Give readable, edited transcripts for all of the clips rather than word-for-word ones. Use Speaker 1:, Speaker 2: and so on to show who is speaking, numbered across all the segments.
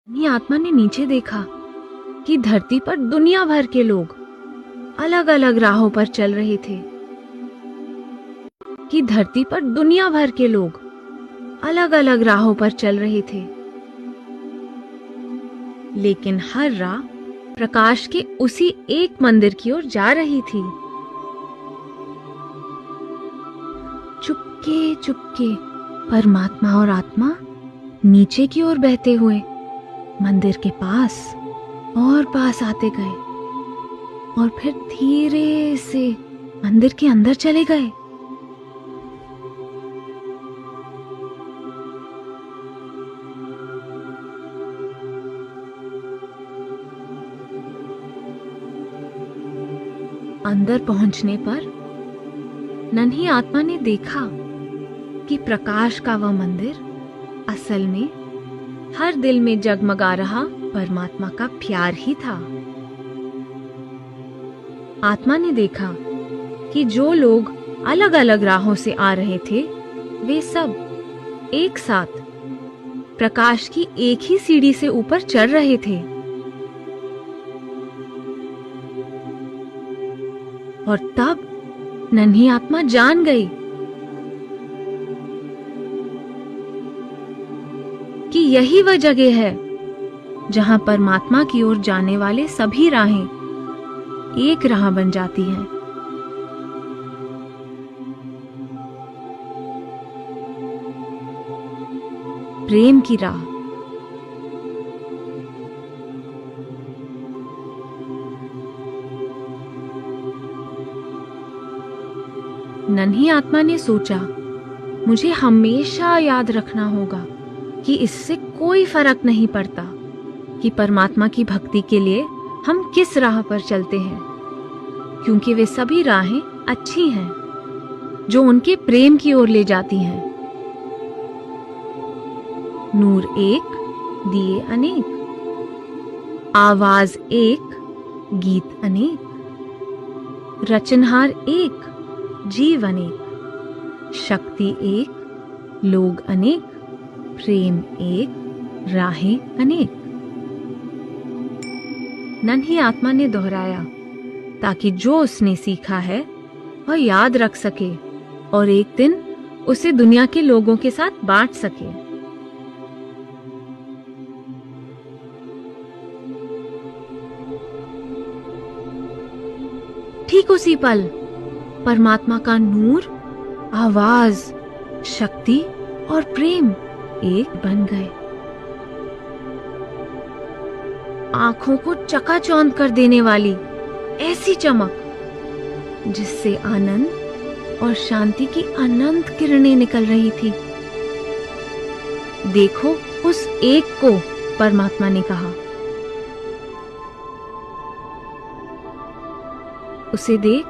Speaker 1: अपनी आत्मा ने नीचे देखा कि धरती पर दुनिया भर के लोग अलग अलग राहों पर चल रहे थे। कि धरती पर दुनिया भर के लोग अलग अलग राहों पर चल रहे थे, लेकिन हर राह प्रकाश के उसी एक मंदिर की ओर जा रही थी। चुपके चुपके परमात्मा और आत्मा नीचे की ओर बहते हुए मंदिर के पास और पास आते गए और फिर धीरे से मंदिर के अंदर चले गए। अंदर पहुंचने पर नन्ही आत्मा ने देखा कि प्रकाश का वह मंदिर असल में हर दिल में जगमगा रहा परमात्मा का प्यार ही था। आत्मा ने देखा कि जो लोग अलग अलग राहों से आ रहे थे, वे सब एक साथ प्रकाश की एक ही सीढ़ी से ऊपर चढ़ रहे थे। और तब नन्ही आत्मा जान गई कि यही वह जगह है जहां परमात्मा की ओर जाने वाले सभी राहें एक राह बन जाती हैं। प्रेम की राह। नन्ही आत्मा ने सोचा, मुझे हमेशा याद रखना होगा कि इससे कोई फर्क नहीं पड़ता कि परमात्मा की भक्ति के लिए हम किस राह पर चलते हैं, क्योंकि वे सभी राहें अच्छी हैं जो उनके प्रेम की ओर ले जाती हैं। नूर एक, दिए अनेक, आवाज एक, गीत अनेक, रचनहार एक, जीव अनेक, शक्ति एक, लोग अनेक, प्रेम एक, राहें अनेक। नन्ही आत्मा ने दोहराया ताकि जो उसने सीखा है वह याद रख सके और एक दिन उसे दुनिया के लोगों के साथ बांट सके। ठीक उसी पल परमात्मा का नूर, आवाज, शक्ति और प्रेम एक बन गए। आंखों को चकाचौंध कर देने वाली ऐसी चमक जिससे आनंद और शांति की अनंत किरणें निकल रही थी। देखो उस एक को, परमात्मा ने कहा। उसे देख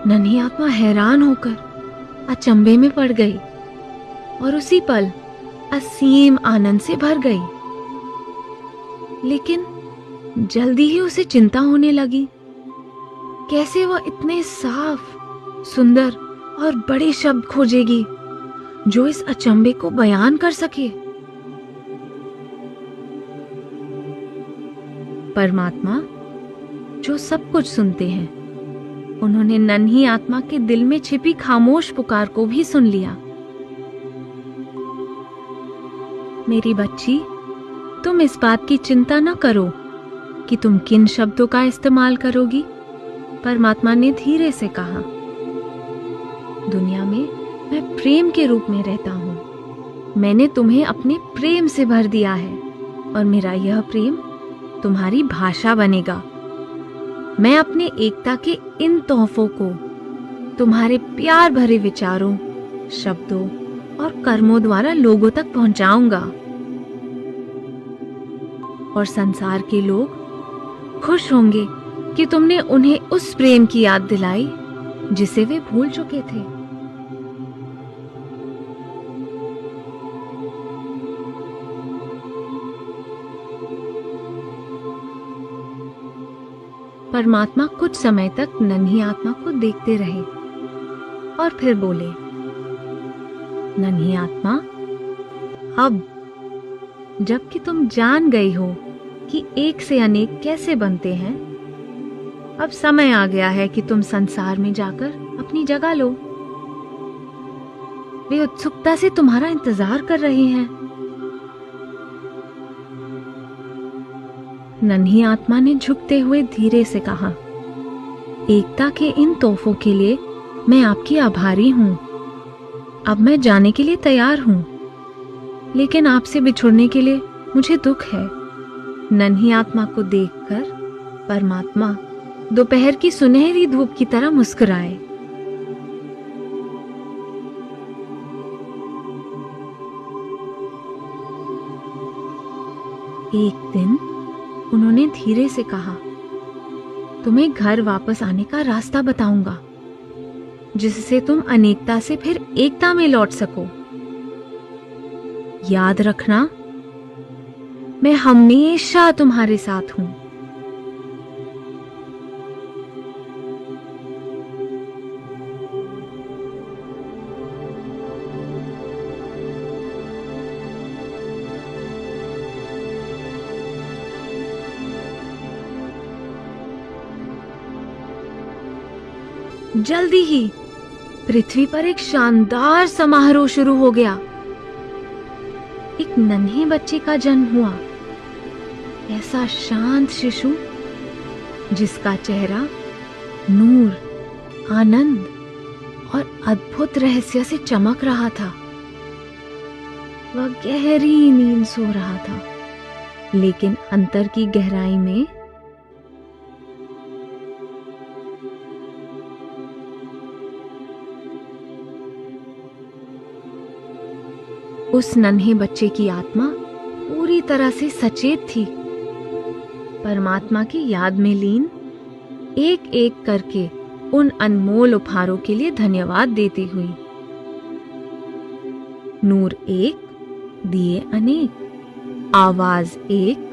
Speaker 1: नन्ही आत्मा हैरान होकर अचंभे में पड़ गई और उसी पल असीम आनंद से भर गई। लेकिन जल्दी ही उसे चिंता होने लगी, कैसे वह इतने साफ, सुंदर और बड़े शब्द खोजेगी जो इस अचंभे को बयान कर सके। परमात्मा जो सब कुछ सुनते हैं, उन्होंने नन्ही आत्मा के दिल में छिपी खामोश पुकार को भी सुन लिया। मेरी बच्ची, तुम इस बात की चिंता न करो कि तुम किन शब्दों का इस्तेमाल करोगी, परमात्मा ने धीरे से कहा। दुनिया में मैं प्रेम के रूप में रहता हूँ। मैंने तुम्हें अपने प्रेम से भर दिया है और मेरा यह प्रेम तुम्हारी भाषा बनेगा। मैं अपने एकता के इन तोहफों को तुम्हारे प्यार भरे विचारों, शब्दों और कर्मों द्वारा लोगों तक पहुंचाऊंगा और संसार के लोग खुश होंगे कि तुमने उन्हें उस प्रेम की याद दिलाई जिसे वे भूल चुके थे। परमात्मा कुछ समय तक नन्ही आत्मा को देखते रहे और फिर बोले, नन्ही आत्मा, अब जबकि तुम जान गई हो कि एक से अनेक कैसे बनते हैं। अब समय आ गया है कि तुम संसार में जाकर अपनी जगह लो। वे उत्सुकता से तुम्हारा इंतजार कर रहे हैं। नन्ही आत्मा ने झुकते हुए धीरे से कहा, एकता के इन तोहफों के लिए मैं आपकी आभारी हूं। अब मैं जाने के लिए तैयार हूं, लेकिन आपसे बिछुड़ने के लिए मुझे दुख है। नन्ही आत्मा को देखकर परमात्मा दोपहर की सुनहरी धूप की तरह मुस्कुराए। एक दिन उन्होंने धीरे से कहा, तुम्हें घर वापस आने का रास्ता बताऊंगा, जिससे तुम अनेकता से फिर एकता में लौट सको। याद रखना, मैं हमेशा तुम्हारे साथ हूं। जल्दी ही पृथ्वी पर एक शानदार समारोह शुरू हो गया। एक नन्हे बच्चे का जन्म हुआ, ऐसा शांत शिशु जिसका चेहरा नूर, आनंद और अद्भुत रहस्य से चमक रहा था। वह गहरी नींद सो रहा था, लेकिन अंतर की गहराई में उस नन्हे बच्चे की आत्मा पूरी तरह से सचेत थी, परमात्मा की याद में लीन, एक एक करके उन अनमोल उपहारों के लिए धन्यवाद देती हुई। नूर एक, दिए अनेक, आवाज एक,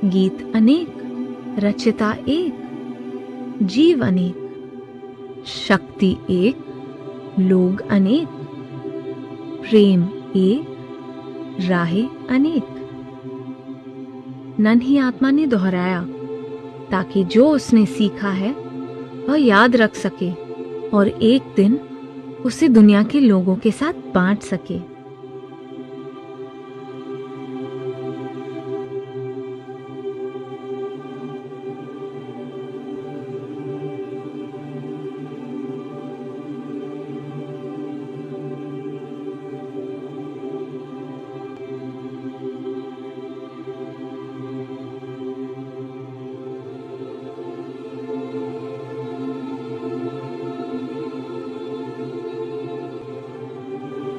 Speaker 1: गीत अनेक, रचयिता एक, जीव अनेक, शक्ति एक, लोग अनेक, प्रेम एक, राहें अनेक। नन्ही आत्मा ने दोहराया, ताकि जो उसने सीखा है वह याद रख सके और एक दिन उसे दुनिया के लोगों के साथ बांट सके।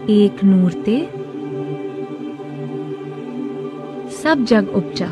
Speaker 1: एक नूर ते सब जग उपजा।